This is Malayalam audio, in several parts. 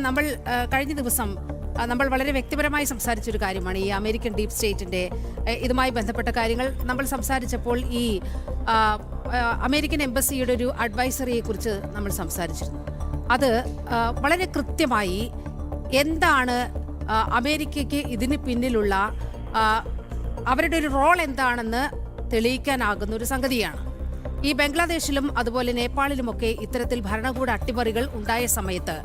നമ്മൾ കഴിഞ്ഞ ദിവസം നമ്മൾ വളരെ വ്യക്തിപരമായി സംസാരിച്ചൊരു കാര്യമാണ് ഈ അമേരിക്കൻ ഡീപ് സ്റ്റേറ്റിന്റെ ഇതുമായി ബന്ധപ്പെട്ട കാര്യങ്ങൾ നമ്മൾ സംസാരിച്ചപ്പോൾ ഈ അമേരിക്കൻ എംബസിയുടെ ഒരു അഡ്വൈസറിയെ കുറിച്ച് നമ്മൾ സംസാരിച്ചിരുന്നു. അത് വളരെ കൃത്യമായി എന്താണ് അമേരിക്കയ്ക്ക് ഇതിന് പിന്നിലുള്ള അവരുടെ ഒരു റോൾ എന്താണെന്ന് തെളിയിക്കാനാകുന്ന ഒരു സംഗതിയാണ്. ഈ ബംഗ്ലാദേശിലും അതുപോലെ നേപ്പാളിലുമൊക്കെ ഇത്തരത്തിൽ ഭരണകൂട അട്ടിമറികൾ ഉണ്ടായ സമയത്ത്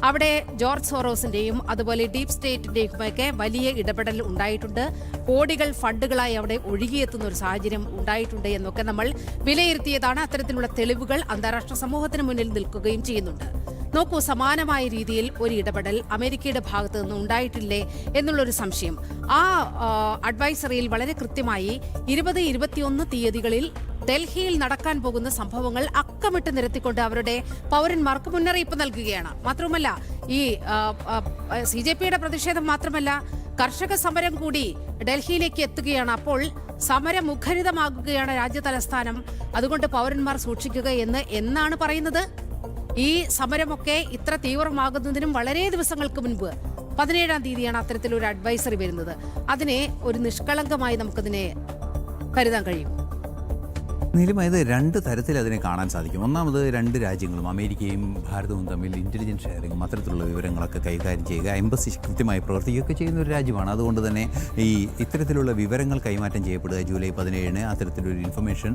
അവിടെ ജോർജ് സോറോസിന്റെയും അതുപോലെ ഡീപ് സ്റ്റേറ്റിന്റെയും ഒക്കെ വലിയ ഇടപെടൽ ഉണ്ടായിട്ടുണ്ട്. കോടികൾ ഫണ്ടുകളായി അവിടെ ഒഴുകിയെത്തുന്ന ഒരു സാഹചര്യം ഉണ്ടായിട്ടുണ്ട് എന്നൊക്കെ നമ്മൾ വിലയിരുത്തിയതാണ്. അത്തരത്തിലുള്ള തെളിവുകൾ അന്താരാഷ്ട്ര സമൂഹത്തിന് മുന്നിൽ നിൽക്കുകയും ചെയ്യുന്നുണ്ട്. നോക്കൂ, സമാനമായ രീതിയിൽ ഒരു ഇടപെടൽ അമേരിക്കയുടെ ഭാഗത്ത് നിന്ന് ഉണ്ടായിട്ടില്ലേ എന്നുള്ളൊരു സംശയം. ആ അഡ്വൈസറിയിൽ വളരെ കൃത്യമായി 20-21 തീയതികളിൽ ഡൽഹിയിൽ നടക്കാൻ പോകുന്ന സംഭവങ്ങൾ അക്കമിട്ട് നിരത്തിക്കൊണ്ട് അവരുടെ പൗരന്മാർക്ക് മുന്നറിയിപ്പ് നൽകുകയാണ്. മാത്രമല്ല, ഈ CJPയുടെ പ്രതിഷേധം മാത്രമല്ല, കർഷക സമരം കൂടി ഡൽഹിയിലേക്ക് എത്തുകയാണ്. അപ്പോൾ സമരമുഖരിതമാകുകയാണ് രാജ്യ തലസ്ഥാനം. അതുകൊണ്ട് പൗരന്മാർ സൂക്ഷിക്കുക എന്നാണ് പറയുന്നത്. ഈ സമരമൊക്കെ ഇത്ര തീവ്രമാകുന്നതിനും വളരെ ദിവസങ്ങൾക്ക് മുൻപ് 17-ാം തീയതിയാണ് അത്തരത്തിലൊരു അഡ്വൈസറി വരുന്നത്. അതിനെ ഒരു നിഷ്കളങ്കമായി നമുക്കതിനെ കരുതാൻ കഴിയും. നീലിമ, ഇത് രണ്ട് തരത്തിൽ അതിനെ കാണാൻ സാധിക്കും. ഒന്നാമത്, രണ്ട് രാജ്യങ്ങളും അമേരിക്കയും ഭാരതവും തമ്മിൽ ഇൻ്റലിജൻസ് ഷെയറിങ്ങും അത്തരത്തിലുള്ള വിവരങ്ങളൊക്കെ കൈകാര്യം ചെയ്യുക, എംബസി കൃത്യമായി പ്രവർത്തിക്കുകയൊക്കെ ചെയ്യുന്ന ഒരു രാജ്യമാണ്. അതുകൊണ്ട് തന്നെ ഈ ഇത്തരത്തിലുള്ള വിവരങ്ങൾ കൈമാറ്റം ചെയ്യപ്പെടുക ജൂലൈ 17-ന് അത്തരത്തിലൊരു ഇൻഫർമേഷൻ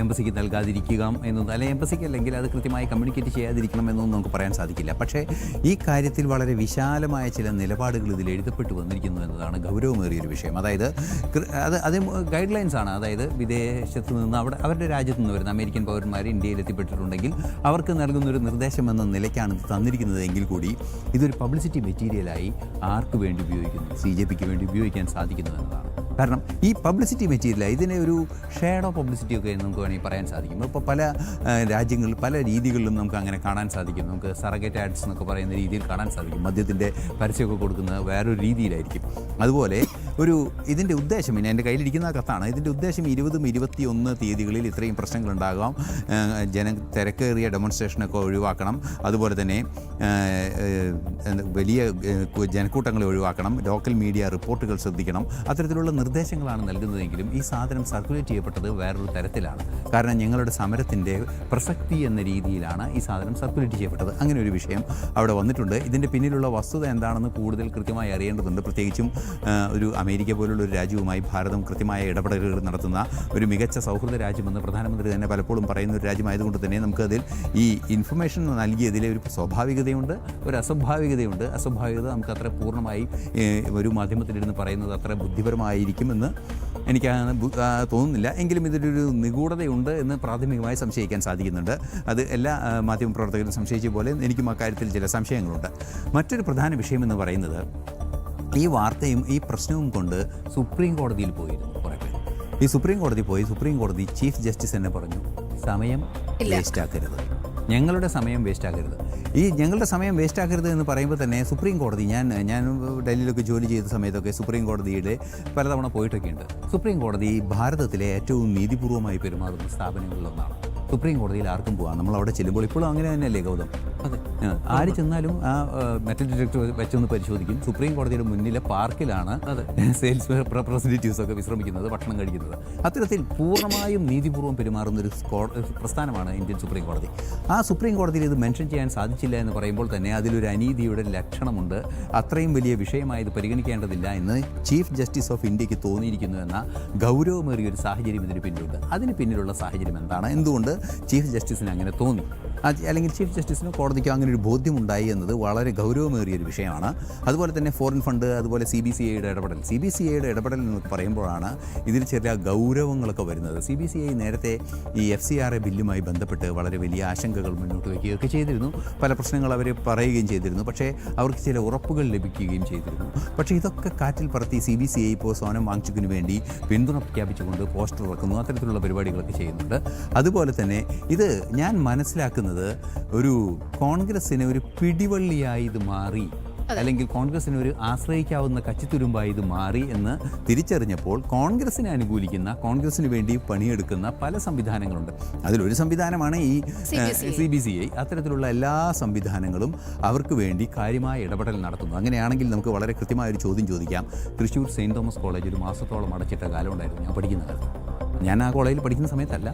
എംബസിക്ക് നൽകാതിരിക്കുക എന്നൊന്നും, അല്ലെങ്കിൽ എംബസിക്ക് അല്ലെങ്കിൽ അത് കൃത്യമായി കമ്മ്യൂണിക്കേറ്റ് ചെയ്യാതിരിക്കണം എന്നൊന്നും നമുക്ക് പറയാൻ സാധിക്കില്ല. പക്ഷേ ഈ കാര്യത്തിൽ വളരെ വിശാലമായ ചില നിലപാടുകൾ ഇതിൽ എഴുതപ്പെട്ടു വന്നിരിക്കുന്നു എന്നതാണ് ഗൗരവമേറിയൊരു വിഷയം. അതായത് അത് ഗൈഡ് ലൈൻസ് ആണ്. അതായത് വിദേശത്ത് നിന്ന് അവരുടെ രാജ്യത്ത് നിന്ന് വരുന്ന അമേരിക്കൻ പൗരന്മാർ ഇന്ത്യയിൽ എത്തിപ്പെട്ടിട്ടുണ്ടെങ്കിൽ അവർക്ക് നൽകുന്നൊരു നിർദ്ദേശം എന്ന നിലയ്ക്കാണ് ഇത് തന്നിരിക്കുന്നത്. എങ്കിൽ കൂടി ഇതൊരു പബ്ലിസിറ്റി മെറ്റീരിയലായി ആർക്ക് വേണ്ടി ഉപയോഗിക്കുന്നു, CJPക്ക് വേണ്ടി ഉപയോഗിക്കാൻ സാധിക്കുന്നു എന്നതാണ്. കാരണം ഈ പബ്ലിസിറ്റി മെറ്റീരിയൽ ഇതിനെ ഒരു ഷെയ്ഡ് ഓഫ് പബ്ലിസിറ്റി ഒക്കെ നമുക്ക് വേണമെങ്കിൽ പറയാൻ സാധിക്കും. ഇപ്പോൾ പല രാജ്യങ്ങളിൽ പല രീതികളിലും നമുക്ക് അങ്ങനെ കാണാൻ സാധിക്കും. നമുക്ക് സറഗേറ്റ് ആഡ്സ് എന്നൊക്കെ പറയുന്ന രീതിയിൽ കാണാൻ സാധിക്കും. മദ്യത്തിൻ്റെ പരസ്യമൊക്കെ കൊടുക്കുന്നത് വേറൊരു രീതിയിലായിരിക്കും. അതുപോലെ ഇതിൻ്റെ ഉദ്ദേശം, ഇനി എൻ്റെ കയ്യിലിരിക്കുന്ന കത്താണ്, ഇതിൻ്റെ ഉദ്ദേശം 20-21 തീയതികളിൽ ഇത്രയും പ്രശ്നങ്ങളുണ്ടാകാം, തിരക്കേറിയ ഡെമോൺസ്ട്രേഷനൊക്കെ ഒഴിവാക്കണം, അതുപോലെ തന്നെ വലിയ ജനക്കൂട്ടങ്ങളെ ഒഴിവാക്കണം, ലോക്കൽ മീഡിയ റിപ്പോർട്ടുകൾ ശ്രദ്ധിക്കണം, അത്തരത്തിലുള്ള നിർദ്ദേശങ്ങളാണ് നൽകുന്നതെങ്കിലും ഈ സാധനം സർക്കുലേറ്റ് ചെയ്യപ്പെട്ടത് വേറൊരു തരത്തിലാണ്. കാരണം ഞങ്ങളുടെ സമരത്തിൻ്റെ പ്രസക്തി എന്ന രീതിയിലാണ് ഈ സാധനം സർക്കുലേറ്റ് ചെയ്യപ്പെട്ടത്. അങ്ങനെ ഒരു വിഷയം അവിടെ വന്നിട്ടുണ്ട്. ഇതിൻ്റെ പിന്നിലുള്ള വസ്തുത എന്താണെന്ന് കൂടുതൽ കൃത്യമായി അറിയേണ്ടതുണ്ട്. പ്രത്യേകിച്ചും ഒരു അമേരിക്ക പോലുള്ള ഒരു രാജ്യവുമായി ഭാരതം കൃത്യമായ ഇടപെടലുകൾ നടത്തുന്ന ഒരു മികച്ച സൗഹൃദ രാജ്യമെന്ന് പ്രധാനമന്ത്രി തന്നെ പലപ്പോഴും പറയുന്ന ഒരു രാജ്യമായതുകൊണ്ട് തന്നെ നമുക്കതിൽ ഈ ഇൻഫർമേഷൻ നൽകിയതിലെ ഒരു സ്വാഭാവികതയുണ്ട്, ഒരു അസ്വാഭാവികതയുണ്ട്. അസ്വാഭാവികത നമുക്ക് അത്ര പൂർണ്ണമായി ഒരു മാധ്യമത്തിലിരുന്ന് പറയുന്നത് അത്ര ബുദ്ധിപരമായിരിക്കുമെന്ന് എനിക്ക് തോന്നുന്നില്ല. എങ്കിലും ഇതിലൊരു നിഗൂഢതയുണ്ട് എന്ന് പ്രാഥമികമായി സംശയിക്കാൻ സാധിക്കുന്നുണ്ട്. അത് എല്ലാ മാധ്യമപ്രവർത്തകരും സംശയിച്ച പോലെ എനിക്കും അക്കാര്യത്തിൽ ചില സംശയങ്ങളുണ്ട്. മറ്റൊരു പ്രധാന വിഷയമെന്ന് പറയുന്നത്, ഈ വാർത്തയും ഈ പ്രശ്നവും കൊണ്ട് സുപ്രീം കോടതിയിൽ പോയിരുന്നു കുറേ പേര്. ഈ സുപ്രീം കോടതി ചീഫ് ജസ്റ്റിസ് തന്നെ പറഞ്ഞു, സമയം വേസ്റ്റാക്കരുത്, ഞങ്ങളുടെ സമയം വേസ്റ്റാക്കരുത്. ഈ ഞങ്ങളുടെ സമയം വേസ്റ്റാക്കരുത് എന്ന് പറയുമ്പോൾ തന്നെ സുപ്രീം കോടതി, ഞാൻ ഡൽഹിയിലൊക്കെ ജോലി ചെയ്ത സമയത്തൊക്കെ സുപ്രീം കോടതിയുടെ പലതവണ പോയിട്ടൊക്കെയുണ്ട്. സുപ്രീം കോടതി ഭാരതത്തിലെ ഏറ്റവും നീതിപൂർവമായി പെരുമാറുന്ന സ്ഥാപനങ്ങളിലൊന്നാണ്. സുപ്രീം കോടതിയിൽ ആർക്കും പോകാം. നമ്മളവിടെ ചെല്ലുമ്പോൾ ഇപ്പോഴും അങ്ങനെ തന്നെയല്ലേ ഗൗതം? അതെ, ആര് ചെന്നാലും ആ മെറ്റൽ ഡിറ്റക്ടർ വെച്ചൊന്ന് പരിശോധിക്കും. സുപ്രീം കോടതിയുടെ മുന്നിലെ പാർക്കിലാണ് സെയിൽസ് റെപ്രസെൻറ്റേറ്റീവ്സൊക്കെ വിശ്രമിക്കുന്നത്, ഭക്ഷണം കഴിക്കുന്നത്. അത്തരത്തിൽ പൂർണ്ണമായും നീതിപൂർവ്വം പെരുമാറുന്നൊരു പ്രസ്ഥാനമാണ് ഇന്ത്യൻ സുപ്രീം കോടതി. ആ സുപ്രീം കോടതിയിൽ ഇത് മെൻഷൻ ചെയ്യാൻ സാധിച്ചില്ല എന്ന് പറയുമ്പോൾ തന്നെ അതിലൊരു അനീതിയുടെ ലക്ഷണമുണ്ട്. അത്രയും വലിയ വിഷയമായി ഇത് പരിഗണിക്കേണ്ടതില്ല എന്ന് ചീഫ് ജസ്റ്റിസ് ഓഫ് ഇന്ത്യക്ക് തോന്നിയിരിക്കുന്നു എന്ന ഗൗരവമേറിയൊരു സാഹചര്യം ഇതിന് പിന്നിലുണ്ട്. അതിന് പിന്നിലുള്ള സാഹചര്യം എന്താണ്? എന്തുകൊണ്ട് ചീഫ് ജസ്റ്റിസിന് അങ്ങനെ തോന്നി, അല്ലെങ്കിൽ ചീഫ് ജസ്റ്റിസിനോ കോടതിക്കോ അങ്ങനെ ഒരു ബോധ്യമുണ്ടായി എന്നത് വളരെ ഗൗരവമേറിയൊരു വിഷയമാണ്. അതുപോലെ തന്നെ ഫോറിൻ ഫണ്ട്, അതുപോലെ CBCIയുടെ ഇടപെടൽ എന്ന് പറയുമ്പോഴാണ് ഇതിൽ ചില ഗൗരവങ്ങളൊക്കെ വരുന്നത്. CBCI നേരത്തെ ഈ FCRA ബില്ലുമായി ബന്ധപ്പെട്ട് വളരെ വലിയ ആശങ്കകൾ മുന്നോട്ട് വയ്ക്കുകയൊക്കെ ചെയ്തിരുന്നു. പല പ്രശ്നങ്ങൾ അവർ പറയുകയും ചെയ്തിരുന്നു. പക്ഷേ അവർക്ക് ചില ഉറപ്പുകൾ ലഭിക്കുകയും ചെയ്തിരുന്നു. പക്ഷേ ഇതൊക്കെ കാറ്റിൽ പറത്തി CBCI ഇപ്പോൾ സോനം വാങ്ചുക്കിന് വേണ്ടി പിന്തുണ പ്രഖ്യാപിച്ചുകൊണ്ട് പോസ്റ്റർ ഇറക്കുന്നു, അത്തരത്തിലുള്ള പരിപാടികളൊക്കെ ചെയ്യുന്നുണ്ട്. അതുപോലെ തന്നെ ഇത് ഞാൻ മനസ്സിലാക്കുന്നത് ഒരു കോൺഗ്രസ്സിന് ഒരു പിടിവള്ളിയായി ഇത് മാറി അല്ലെങ്കിൽ കോൺഗ്രസിന് ഒരു ആശ്രയിക്കാവുന്ന കച്ചിത്തുരുമ്പായി ഇത് മാറി എന്ന് തിരിച്ചറിഞ്ഞപ്പോൾ കോൺഗ്രസിനെ അനുകൂലിക്കുന്ന, കോൺഗ്രസിന് വേണ്ടി പണിയെടുക്കുന്ന പല സംവിധാനങ്ങളുണ്ട്. അതിലൊരു സംവിധാനമാണ് ഈ CBCI. അത്തരത്തിലുള്ള എല്ലാ സംവിധാനങ്ങളും അവർക്ക് വേണ്ടി കാര്യമായ ഇടപെടൽ നടത്തുന്നു. അങ്ങനെയാണെങ്കിൽ നമുക്ക് വളരെ കൃത്യമായൊരു ചോദ്യം ചോദിക്കാം. തൃശ്ശൂർ സെയിൻറ്റ് തോമസ് കോളേജ് ഒരു മാസത്തോളം അടച്ചിട്ട കാലം ഉണ്ടായിരുന്നു ഞാൻ പഠിക്കുന്ന കാലത്ത്. ഞാൻ ആ കോളേജിൽ പഠിക്കുന്ന സമയത്തല്ല,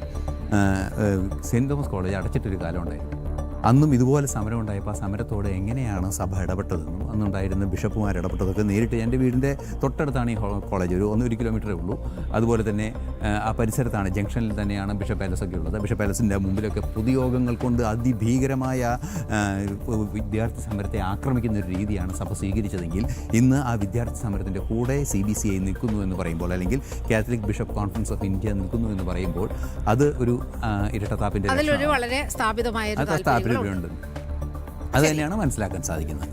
സെയിൻറ്റ് തോമസ് കോളേജ് അടച്ചിട്ടൊരു കാലം ഉണ്ടായിരുന്നു. അന്നും ഇതുപോലെ സമരം ഉണ്ടായപ്പോൾ ആ സമരത്തോട് എങ്ങനെയാണ് സഭ ഇടപെട്ടതെന്നും അന്നുണ്ടായിരുന്ന ബിഷപ്പുമാർ ഇടപെട്ടതൊക്കെ നേരിട്ട് എൻ്റെ വീടിൻ്റെ തൊട്ടടുത്താണ് ഈ കോളേജ്, ഒരു 1 കിലോമീറ്ററേ ഉള്ളൂ. അതുപോലെ തന്നെ ആ പരിസരത്താണ്, ജംഗ്ഷനിൽ തന്നെയാണ് ബിഷപ്പ് പാലസൊക്കെ ഉള്ളത്. ബിഷപ്പ് പാലസിൻ്റെ മുമ്പിലൊക്കെ പൊതുയോഗങ്ങൾ കൊണ്ട് അതിഭീകരമായ വിദ്യാർത്ഥി സമരത്തെ ആക്രമിക്കുന്ന ഒരു രീതിയാണ് സഭ സ്വീകരിച്ചതെങ്കിൽ ഇന്ന് ആ വിദ്യാർത്ഥി സമരത്തിൻ്റെ കൂടെ CBCI നിൽക്കുന്നു എന്ന് പറയുമ്പോൾ, അല്ലെങ്കിൽ Catholic bishop conference of India നിൽക്കുന്നു എന്ന് പറയുമ്പോൾ അത് ഒരു ഇരട്ടത്താപ്പിൻ്റെ അതിലൊരു വളരെ സ്ഥാപിതമായ ഉണ്ട്. അത് തന്നെയാണ് മനസ്സിലാക്കാൻ സാധിക്കുന്നത്.